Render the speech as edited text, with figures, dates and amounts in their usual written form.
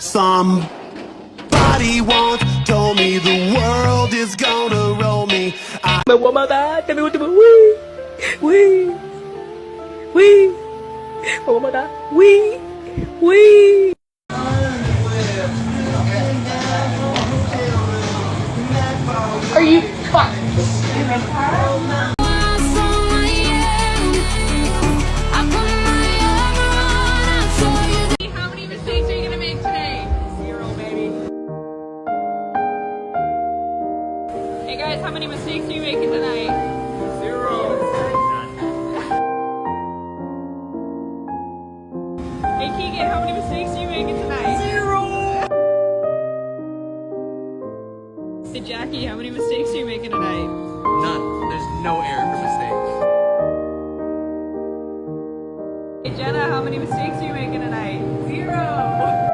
Somebody once told me the world is gonna roll me. Me voy a matar, te me gusta, uy, uy, uy, me voy a matar, uy, uy. Are you fucking serious? How many mistakes are you gonna make today? 0, baby. Hey guys, how many mistakes are you making tonight? 0. Hey Keegan, how many mistakes are you making tonight? 0. Hey Jackie, how many mistakes are you making tonight? None. There's no error for mistakes. Hey Jenna, how many mistakes are you making tonight? 0.